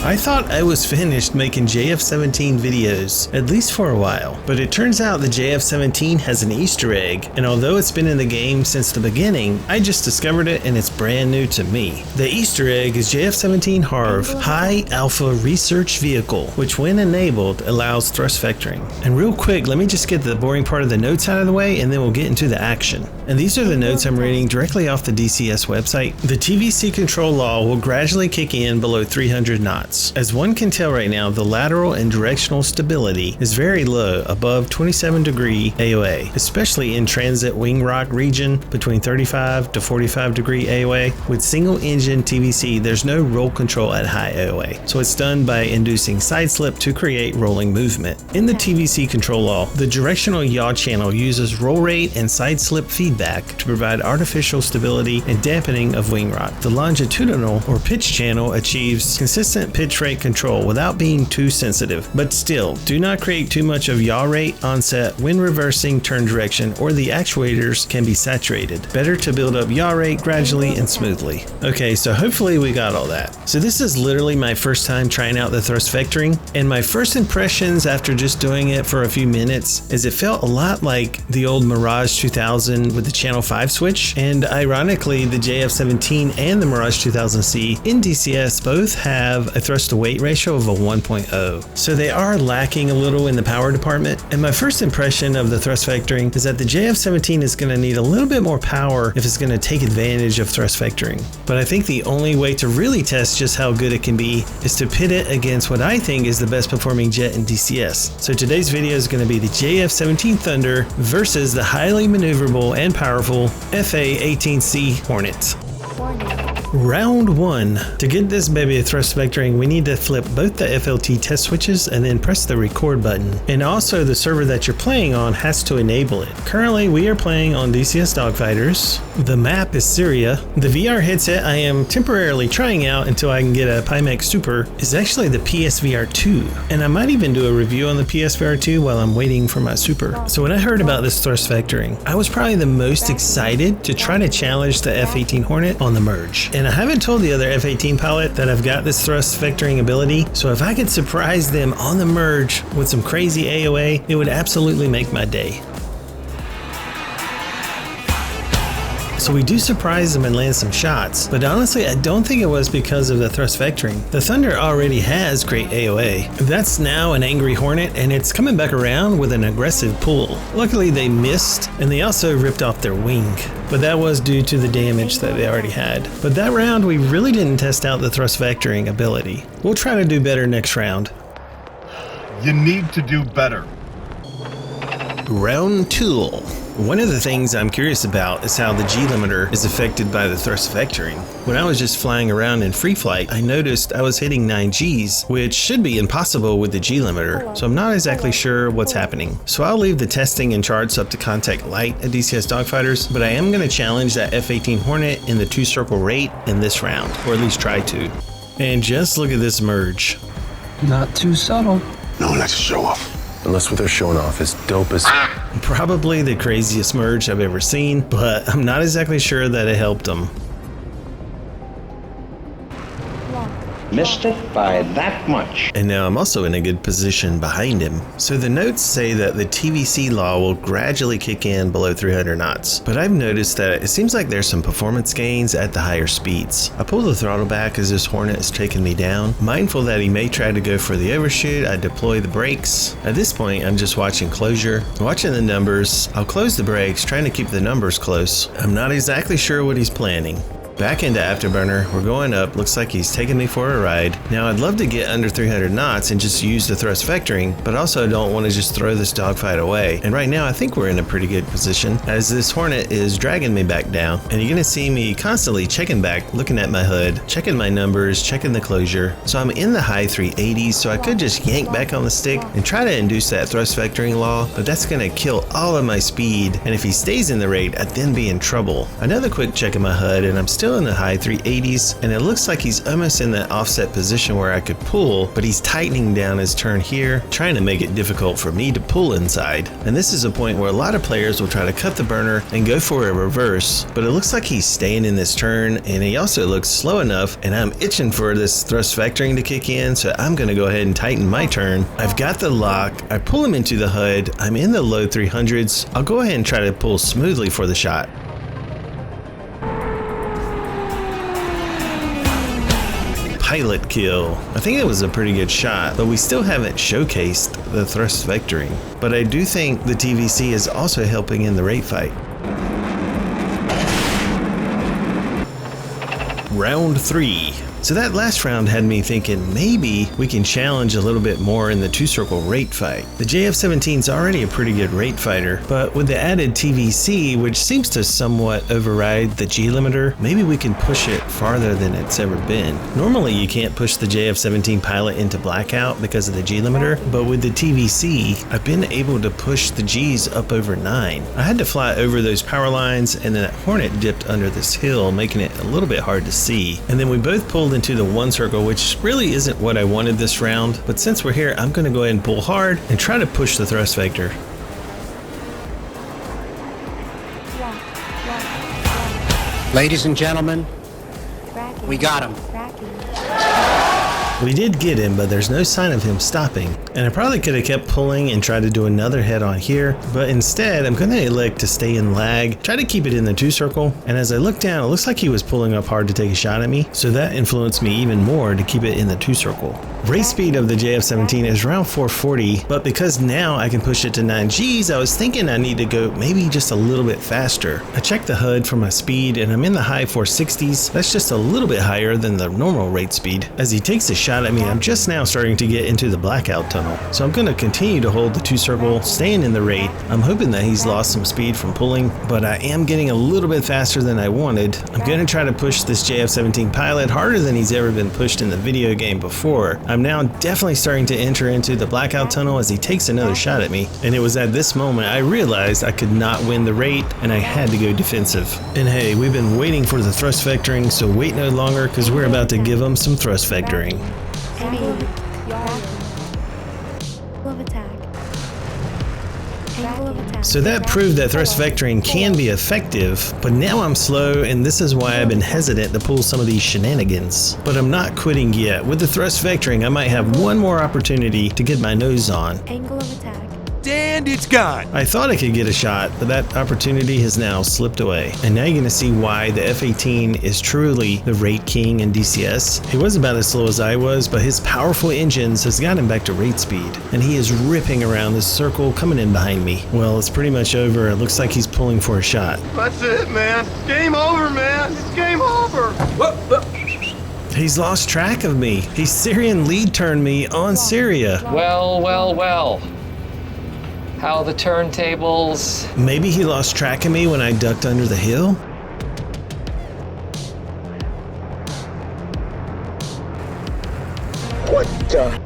I thought I was finished making JF-17 videos, at least for a while, but it turns out the JF-17 has an Easter egg, and although it's been in the game since the beginning, I just discovered it and it's brand new to me. The Easter egg is JF-17 HARV, High Alpha Research Vehicle, which when enabled allows thrust vectoring. And real quick, let me just get the boring part of the notes out of the way and then we'll get into the action. And these are the notes I'm reading directly off the DCS website. The TVC control law will gradually kick in below 300 knots. As one can tell right now, the lateral and directional stability is very low, above 27° AOA, especially in transit wing rock region between 35 to 45° AOA. With single engine TVC, there's no roll control at high AOA, so it's done by inducing side slip to create rolling movement. In the TVC control law, the directional yaw channel uses roll rate and side slip feedback to provide artificial stability and dampening of wing rock. The longitudinal or pitch channel achieves consistent pitch rate control without being too sensitive, but still, do not create too much of yaw rate onset when reversing turn direction or the actuators can be saturated. Better to build up yaw rate gradually and smoothly. Okay, so hopefully we got all that. So this is literally my first time trying out the thrust vectoring, and my first impressions after just doing it for a few minutes is it felt a lot like the old Mirage 2000 with the channel 5 switch, and ironically the JF-17 and the Mirage 2000C in DCS both have a thrust to weight ratio of a 1.0, so they are lacking a little in the power department. And my first impression of the thrust vectoring is that the JF-17 is going to need a little bit more power if it's going to take advantage of thrust vectoring. But I think the only way to really test just how good it can be is to pit it against what I think is the best performing jet in DCS. So today's video is going to be the JF-17 Thunder versus the highly maneuverable and powerful FA-18C Hornet. Round 1. To get this baby a thrust vectoring, we need to flip both the FLT test switches and then press the record button. And also the server that you're playing on has to enable it. Currently we are playing on DCS Dogfighters. The map is Syria. The VR headset I am temporarily trying out until I can get a Pimax Super is actually the PSVR 2. And I might even do a review on the PSVR 2 while I'm waiting for my Super. So when I heard about this thrust vectoring, I was probably the most excited to try to challenge the F-18 Hornet on the merge. And I haven't told the other F-18 pilot that I've got this thrust vectoring ability, so if I could surprise them on the merge with some crazy AOA, it would absolutely make my day. So we do surprise them and land some shots, but honestly I don't think it was because of the thrust vectoring. The Thunder already has great AOA. That's now an angry Hornet and it's coming back around with an aggressive pull. Luckily they missed and they also ripped off their wing, but that was due to the damage that they already had. But that round we really didn't test out the thrust vectoring ability. We'll try to do better next round. You need to do better. Round 2. One of the things I'm curious about is how the G limiter is affected by the thrust vectoring. When I was just flying around in free flight, I noticed I was hitting 9 Gs, which should be impossible with the G limiter, so I'm not exactly sure what's happening. So I'll leave the testing and charts up to Contact Light at DCS Dogfighters, but I am going to challenge that F-18 Hornet in the 2-circle rate in this round, or at least try to. And just look at this merge. Not too subtle. No, that's a show off. Unless what they're showing off is dope as... Probably the craziest merge I've ever seen, but I'm not exactly sure that it helped them. Missed it by that much. And now I'm also in a good position behind him. So the notes say that the TVC law will gradually kick in below 300 knots, but I've noticed that it seems like there's some performance gains at the higher speeds. I pull the throttle back as this Hornet is taking me down. Mindful that he may try to go for the overshoot, I deploy the brakes. At this point, I'm just watching closure, watching the numbers. I'll close the brakes, trying to keep the numbers close. I'm not exactly sure what he's planning. Back into Afterburner, we're going up, looks like he's taking me for a ride. Now I'd love to get under 300 knots and just use the thrust vectoring, but also don't want to just throw this dogfight away. And right now I think we're in a pretty good position as this Hornet is dragging me back down. And you're gonna see me constantly checking back, looking at my hood, checking my numbers, checking the closure. So I'm in the high 380s, so I could just yank back on the stick and try to induce that thrust vectoring law, but that's gonna kill all of my speed. And if he stays in the rate, I'd then be in trouble. Another quick check of my hood and I'm still still in the high 380s, and it looks like he's almost in that offset position where I could pull, but he's tightening down his turn here, trying to make it difficult for me to pull inside. And this is a point where a lot of players will try to cut the burner and go for a reverse, but it looks like he's staying in this turn, and he also looks slow enough, and I'm itching for this thrust vectoring to kick in, so I'm going to go ahead and tighten my turn. I've got the lock, I pull him into the HUD, I'm in the low 300s, I'll go ahead and try to pull smoothly for the shot. Pilot kill. I think it was a pretty good shot, but we still haven't showcased the thrust vectoring. But I do think the TVC is also helping in the rate fight. Round 3. So that last round had me thinking maybe we can challenge a little bit more in the two-circle rate fight. The JF-17 is already a pretty good rate fighter, but with the added TVC, which seems to somewhat override the G limiter, maybe we can push it farther than it's ever been. Normally you can't push the JF-17 pilot into blackout because of the G limiter, but with the TVC, I've been able to push the Gs up over 9. I had to fly over those power lines, and then that Hornet dipped under this hill, making it a little bit hard to see. And then we both pulled into the one circle, which really isn't what I wanted this round, but since we're here, I'm going to go ahead and pull hard and try to push the thrust vector. Ladies and gentlemen, we got him. We did get him, but there's no sign of him stopping. And I probably could have kept pulling and tried to do another head on here, but instead I'm going to elect to stay in lag, try to keep it in the two circle, and as I look down, it looks like he was pulling up hard to take a shot at me, so that influenced me even more to keep it in the two circle. Race speed of the JF-17 is around 440, but because now I can push it to 9 Gs, I was thinking I need to go maybe just a little bit faster. I checked the HUD for my speed, and I'm in the high 460s. That's just a little bit higher than the normal rate speed. As he takes a shot at me, I'm just now starting to get into the blackout tunnel. So I'm going to continue to hold the two circle, staying in the rate. I'm hoping that he's lost some speed from pulling, but I am getting a little bit faster than I wanted. I'm going to try to push this JF-17 pilot harder than he's ever been pushed in the video game before. I'm now definitely starting to enter into the blackout tunnel as he takes another shot at me. And it was at this moment I realized I could not win the rate and I had to go defensive. And hey, we've been waiting for the thrust vectoring, so wait no longer because we're about to give him some thrust vectoring. So that proved that thrust vectoring can be effective, but now I'm slow and this is why I've been hesitant to pull some of these shenanigans. But I'm not quitting yet. With the thrust vectoring, I might have one more opportunity to get my nose on. Angle of attack. And it's gone. I thought I could get a shot, but that opportunity has now slipped away. And now you're going to see why the F-18 is truly the rate king in DCS. He was about as slow as I was, but his powerful engines has got him back to rate speed. And he is ripping around this circle coming in behind me. Well, it's pretty much over. It looks like he's pulling for a shot. That's it, man. Game over, man. It's game over. He's lost track of me. He's Syrian lead turned me on Syria. Well. How are the turntables? Maybe he lost track of me when I ducked under the hill? What the?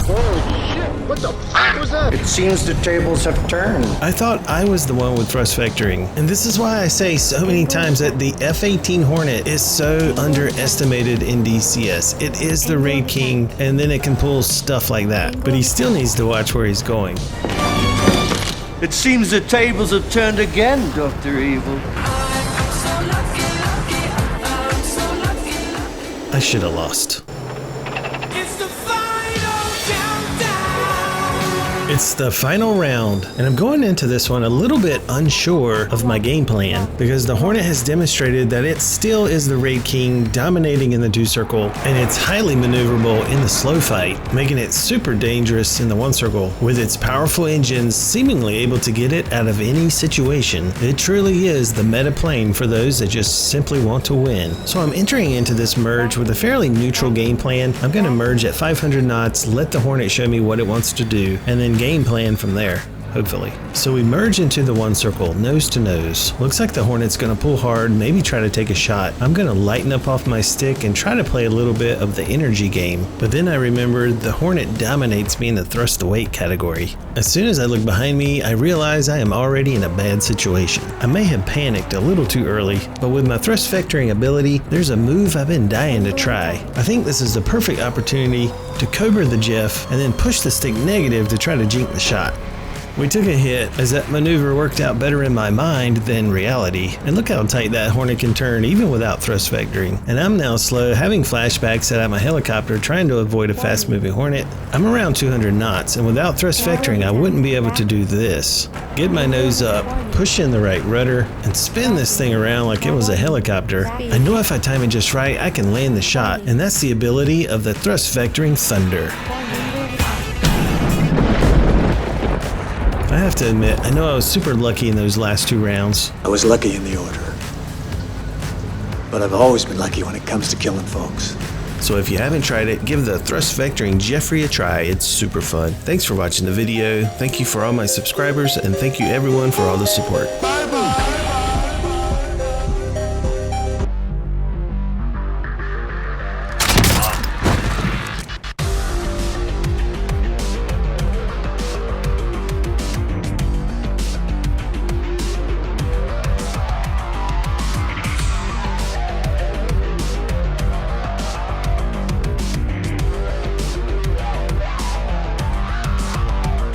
Holy shit, what the fuck was that? It seems the tables have turned. I thought I was the one with thrust vectoring. And this is why I say so many times that the F-18 Hornet is so underestimated in DCS. It is the raid king, and then it can pull stuff like that. But he still needs to watch where he's going. It seems the tables have turned again, Dr. Evil. I should have lost. It's the final round, and I'm going into this one a little bit unsure of my game plan because the Hornet has demonstrated that it still is the raid king, dominating in the two circle, and it's highly maneuverable in the slow fight, making it super dangerous in the one circle. With its powerful engines seemingly able to get it out of any situation, it truly is the meta plane for those that just simply want to win. So I'm entering into this merge with a fairly neutral game plan. I'm going to merge at 500 knots, let the Hornet show me what it wants to do, and then game plan from there. hopefully. So we merge into the one circle, nose to nose. Looks like the Hornet's gonna pull hard, maybe try to take a shot. I'm gonna lighten up off my stick and try to play a little bit of the energy game. But then I remembered the Hornet dominates me in the thrust to weight category. As soon as I look behind me, I realize I am already in a bad situation. I may have panicked a little too early, but with my thrust vectoring ability, there's a move I've been dying to try. I think this is the perfect opportunity to cobra the Jeff and then push the stick negative to try to jink the shot. We took a hit as that maneuver worked out better in my mind than reality. And look how tight that Hornet can turn even without thrust vectoring. And I'm now slow, having flashbacks at my helicopter trying to avoid a fast moving Hornet. I'm around 200 knots and without thrust vectoring I wouldn't be able to do this. Get my nose up, push in the right rudder, and spin this thing around like it was a helicopter. I know if I time it just right I can land the shot, and that's the ability of the thrust vectoring Thunder. I have to admit, I know I was super lucky in those last 2 rounds. I was lucky in the order. But I've always been lucky when it comes to killing folks. So if you haven't tried it, give the thrust vectoring Jeffrey a try. It's super fun. Thanks for watching the video. Thank you for all my subscribers, and thank you everyone for all the support. Bye-bye.